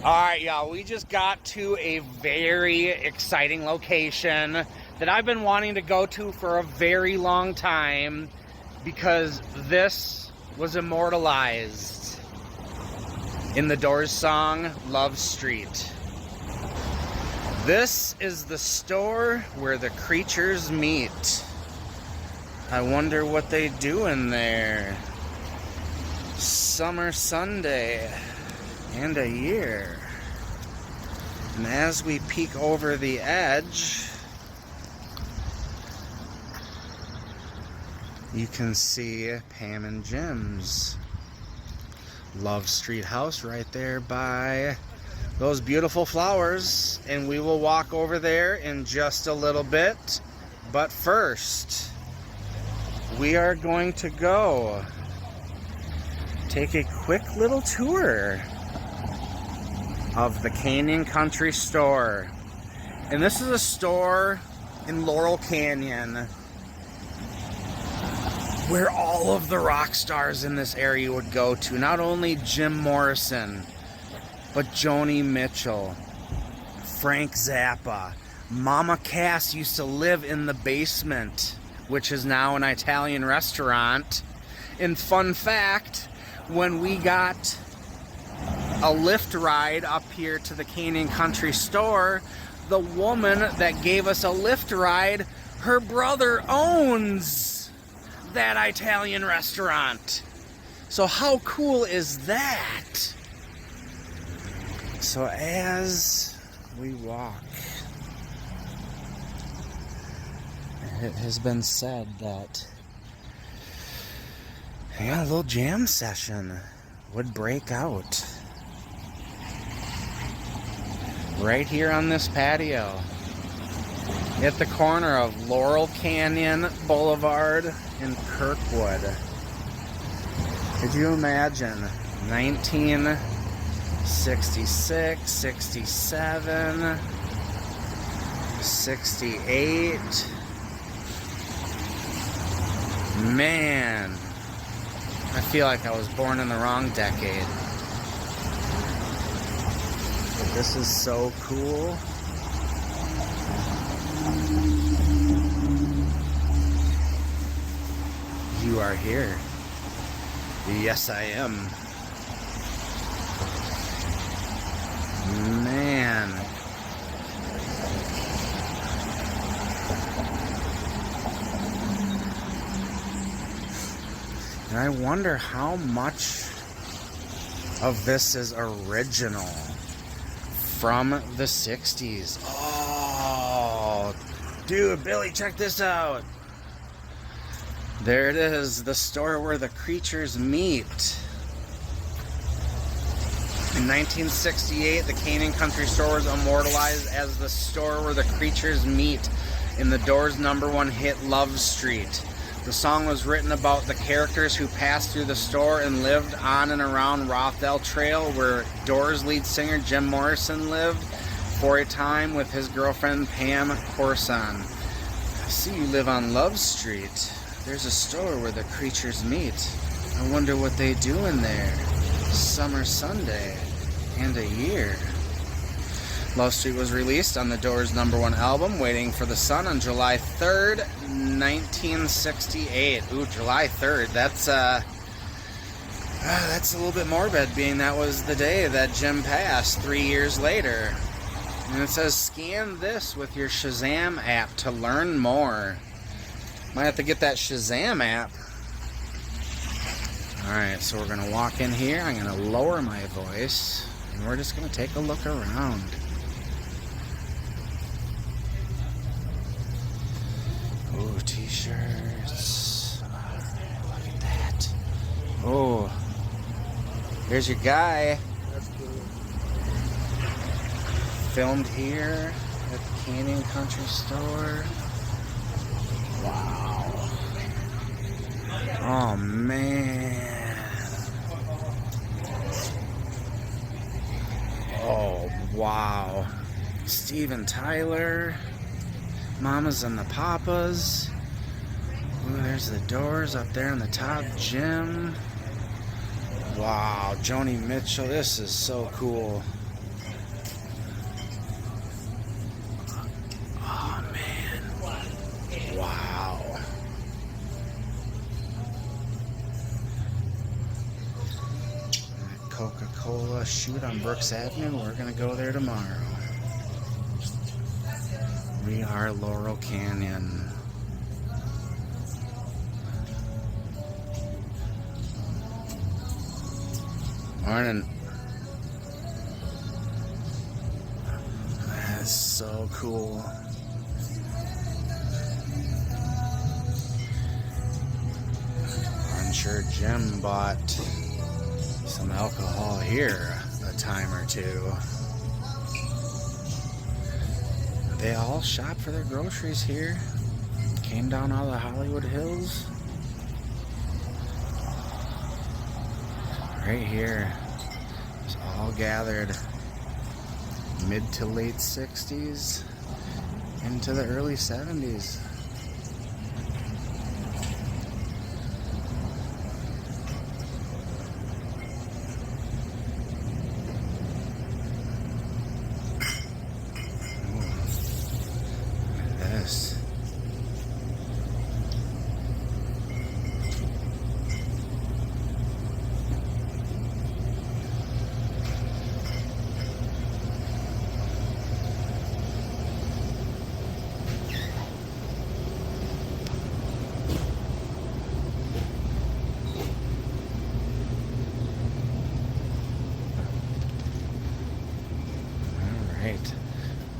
Alright, y'all, we just got to a very exciting location that I've been wanting to go to for a very long time because this was immortalized in the Doors song, Love Street. This is the store where the creatures meet. I wonder what they do in there. Summer Sunday and a year. And as we peek over the edge, you can see Pam and Jim's Love Street house right there by those beautiful flowers. And we will walk over there in just a little bit. But first, we are going to go take a quick little tour of the Canyon Country Store. And this is a store in Laurel Canyon where all of the rock stars in this area would go to. Not only Jim Morrison, but Joni Mitchell, Frank Zappa. Mama Cass used to live in the basement, which is now an Italian restaurant. And fun fact, when we got a lift ride up here to the Canyon Country Store, the woman that gave us a lift ride, her brother owns that Italian restaurant. So how cool is that? So as we walk, it has been said that a little jam session would break out right here on this patio at the corner of Laurel Canyon Boulevard and Kirkwood. Could you imagine 1966, 67, 68? Man, I feel like I was born in the wrong decade. But this is so cool. You are here. Yes, I am. Man. And I wonder how much of this is original from the 60s. Oh, dude, Billy, check this out. There it is, the store where the creatures meet. In 1968, the Canyon Country Store was immortalized as the store where the creatures meet in the Doors' #1 hit, Love Street. The song was written about the characters who passed through the store and lived on and around Rothdale Trail, where Doors lead singer Jim Morrison lived for a time with his girlfriend Pamela Courson. I see you live on Love Street. There's a store where the creatures meet. I wonder what they do in there. Summer Sunday and a year. Love Street was released on the Doors' #1 album, Waiting for the Sun, on July 3rd, 1968. Ooh, July 3rd. That's a little bit morbid, being that was the day that Jim passed 3 years later. And it says, scan this with your Shazam app to learn more. Might have to get that Shazam app. Alright, so we're going to walk in here. I'm going to lower my voice, and we're just going to take a look around. Oh, t-shirts. Alright, look at that. Oh, there's your guy. That's cool. Filmed here at the Canyon Country Store. Wow. Oh, man. Oh, wow. Steven Tyler. Mamas and the Papas. Ooh, there's the Doors up there on the top. Jim. Wow, Joni Mitchell. This is so cool. Coca-Cola shoot on Brooks Avenue. We're gonna go there tomorrow. We are Laurel Canyon. Morning. That's so cool. I'm sure Jim bought some alcohol here a time or two. They all shop for their groceries here. Came down out of the Hollywood Hills. Right here. It's all gathered. Mid to late 60s into the early 70s.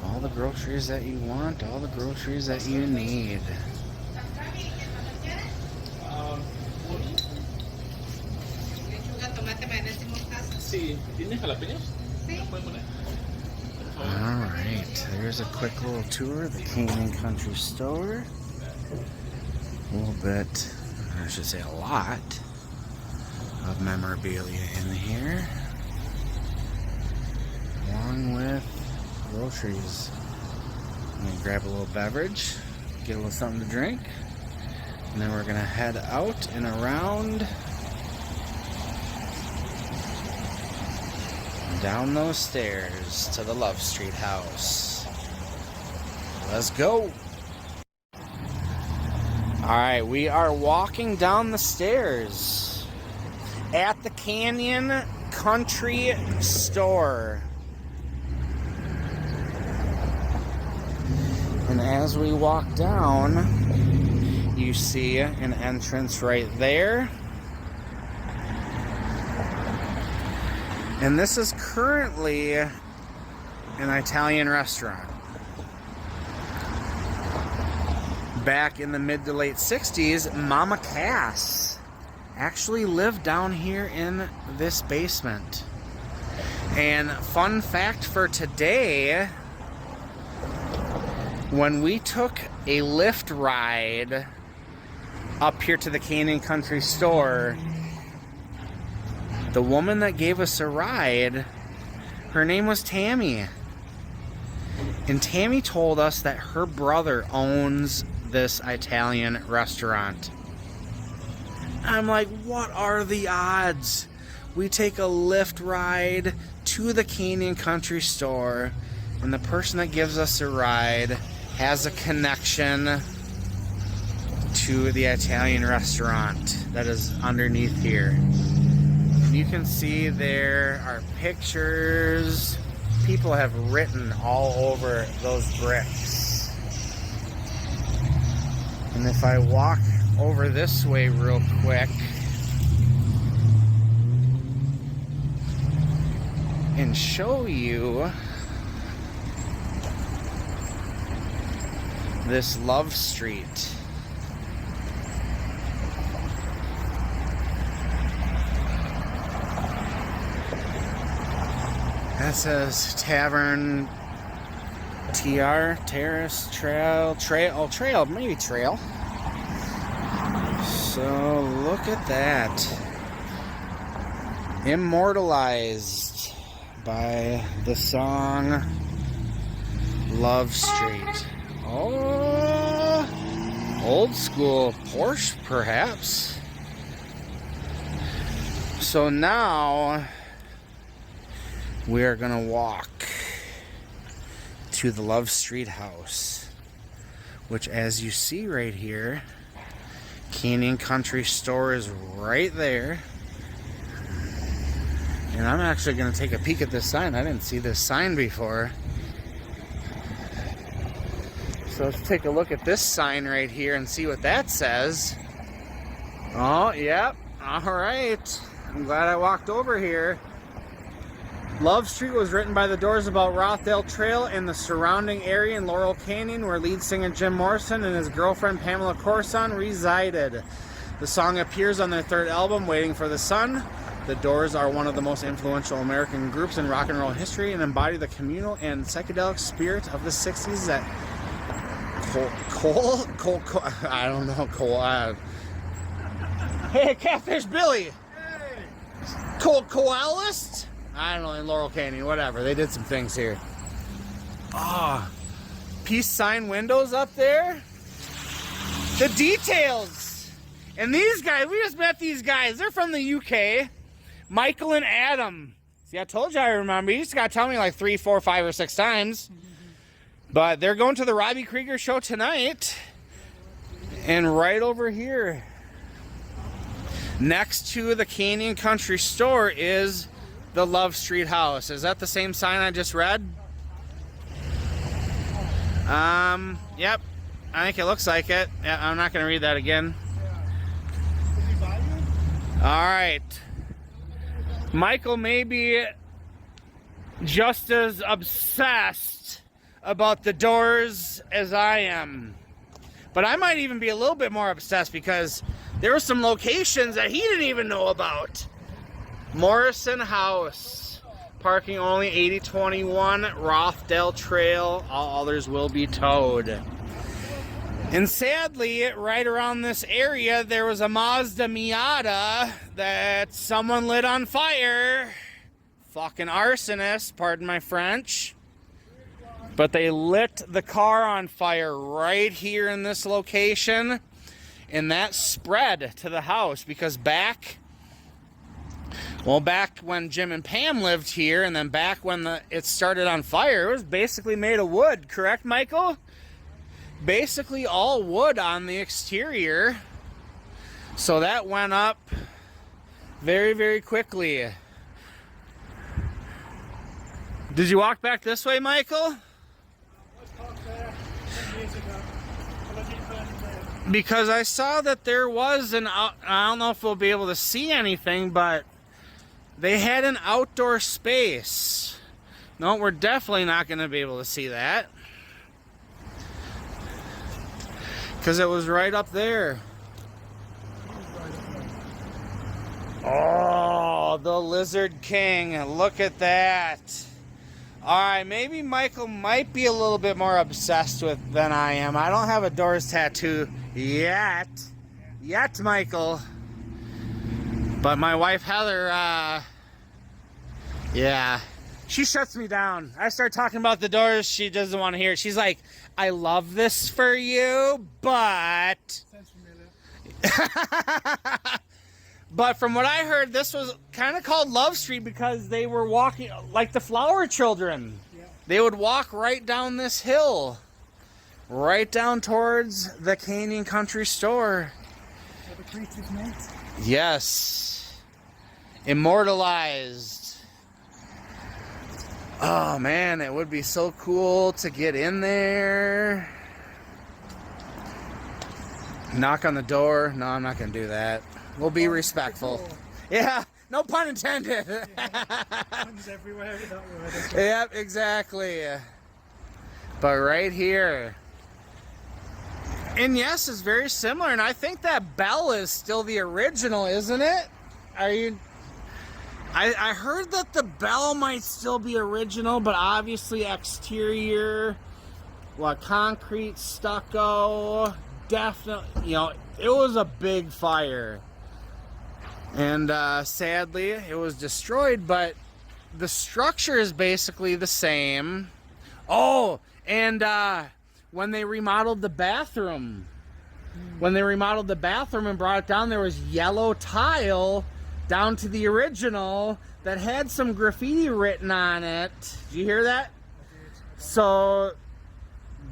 All the groceries that you want, all the groceries that you need. Alright, there's a quick little tour of the Canyon Country Store. A little bit, I should say a lot, of memorabilia in here. Along with groceries. I'm gonna grab a little beverage, get a little something to drink, and then we're gonna head out and around and down those stairs to the Love Street house. Let's go. Alright, we are walking down the stairs at the Canyon Country Store. And as we walk down, you see an entrance right there. And this is currently an Italian restaurant. Back in the mid to late 60s, Mama Cass actually lived down here in this basement. And fun fact for today, when we took a lift ride up here to the Canyon Country Store, the woman that gave us a ride, her name was Tammy. And Tammy told us that her brother owns this Italian restaurant. I'm like, what are the odds? We take a lift ride to the Canyon Country Store, and the person that gives us a ride has a connection to the Italian restaurant that is underneath here. And you can see there are pictures. People have written all over those bricks. And if I walk over this way real quick and show you this Love Street. That says Tavern TR, Terrace, Trail, maybe Trail. So look at that. Immortalized by the song Love Street. Oh, old school Porsche, perhaps. So now we are gonna walk to the Love Street house, which, as you see right here, Canyon Country Store is right there. And I'm actually going to take a peek at this sign. I didn't see this sign before. So let's take a look at this sign right here and see what that says. Oh, yep. All right. I'm glad I walked over here. Love Street was written by the Doors about Rothdale Trail and the surrounding area in Laurel Canyon, where lead singer Jim Morrison and his girlfriend Pamela Courson resided. The song appears on their third album, Waiting for the Sun. The Doors are one of the most influential American groups in rock and roll history and embody the communal and psychedelic spirit of the 60s that I don't know, hey, Catfish Billy! Hey! Koalist? I don't know, in Laurel Canyon, whatever. They did some things here. Ah, peace sign windows up there. The details. And these guys, we just met these guys. They're from the UK. Michael and Adam. See, I told you I remember. You just got to tell me like 3, 4, 5, or 6 times. But they're going to the Robbie Krieger show tonight. And right over here, next to the Canyon Country Store, is the Love Street house. Is that the same sign I just read? Yep. I think it looks like it. Yeah, I'm not going to read that again. All right. Michael may be just as obsessed about the Doors as I am. But I might even be a little bit more obsessed because there were some locations that he didn't even know about. Morrison House. Parking only, 8021 Rothdale Trail. All others will be towed. And sadly, right around this area, there was a Mazda Miata that someone lit on fire. Fucking arsonists, pardon my French. But they lit the car on fire right here in this location. And that spread to the house because back when Jim and Pam lived here, and then back when it started on fire, it was basically made of wood, correct, Michael? Basically all wood on the exterior. So that went up very, very quickly. Did you walk back this way, Michael? Because I saw that there was I don't know if we'll be able to see anything, but they had an outdoor space. No, we're definitely not going to be able to see that. Because it was right up there. Oh, the Lizard King. Look at that. Alright, maybe Michael might be a little bit more obsessed with than I am. I don't have a Doors tattoo yet. Yet, Michael. But my wife, Heather, yeah. She shuts me down. I start talking about the Doors, she doesn't want to hear it. She's like, I love this for you, but... Sounds familiar. But from what I heard, this was kind of called Love Street because they were walking like the Flower Children. Yeah. They would walk right down this hill, right down towards the Canyon Country Store. Where the creatures met? Yes. Immortalized. Oh man, it would be so cool to get in there. Knock on the door. No, I'm not going to do that. We'll be respectful. Yeah, no pun intended. Puns everywhere without word. Yep, exactly. But right here. And yes, it's very similar. And I think that bell is still the original, isn't it? Are you... I heard that the bell might still be original, but obviously exterior, concrete, stucco, definitely, it was a big fire. And sadly, it was destroyed, but the structure is basically the same. Oh, and when they remodeled the bathroom, and brought it down, there was yellow tile down to the original that had some graffiti written on it. Did you hear that? So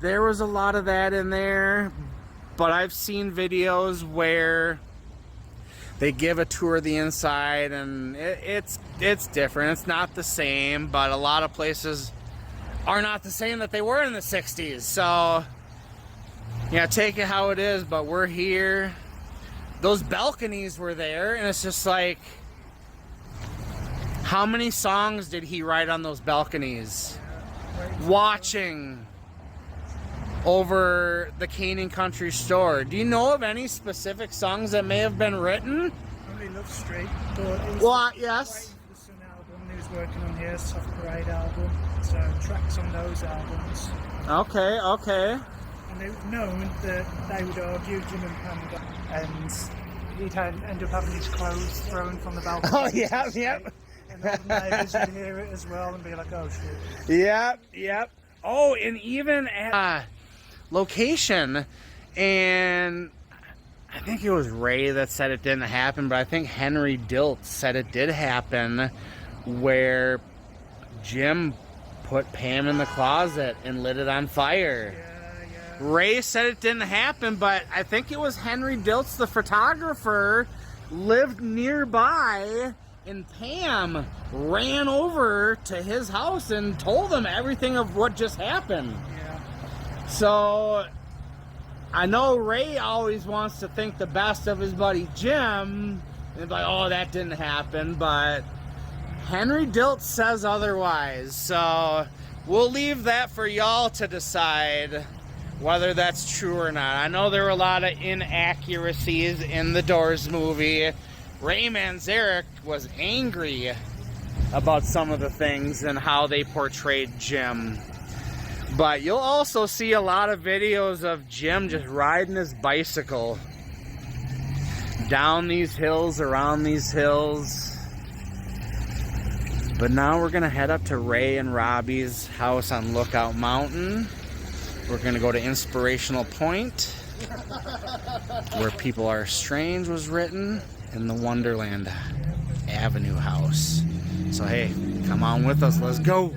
there was a lot of that in there, but I've seen videos where they give a tour of the inside, and it's it's different. It's not the same, but a lot of places are not the same that they were in the 60s. So, yeah, take it how it is, but we're here. Those balconies were there, and it's just like, how many songs did he write on those balconies? Watching over the Canaan Country Store. Do you know of any specific songs that may have been written? Only Love Street. But Well, yes. the Sun album he was working on here, Soft Parade album. So tracks on those albums. Okay, okay. And they were known that they would argue, Jim and Pam, and he'd end up having his clothes thrown from the balcony. Oh, yeah, yep. And all the neighbours would hear it as well and be like, oh shit. Yep, yep. Oh, and even at location, and I think it was Ray that said it didn't happen, but I think Henry Diltz said it did happen, where Jim put Pam in the closet and lit it on fire. Yeah. Ray said it didn't happen, but I think it was Henry Diltz, the photographer, lived nearby, and Pam ran over to his house and told him everything of what just happened. Yeah. So I know Ray always wants to think the best of his buddy Jim, and like, oh, that didn't happen, but Henry Diltz says otherwise. So we'll leave that for y'all to decide whether that's true or not. I know there were a lot of inaccuracies in the Doors movie. Ray Manzarek was angry about some of the things and how they portrayed Jim. But you'll also see a lot of videos of Jim just riding his bicycle down these hills, around these hills. But now we're going to head up to Ray and Robbie's house on Lookout Mountain. We're going to go to Inspirational Point, where People Are Strange was written, in the Wonderland Avenue house. So hey, come on with us, let's go.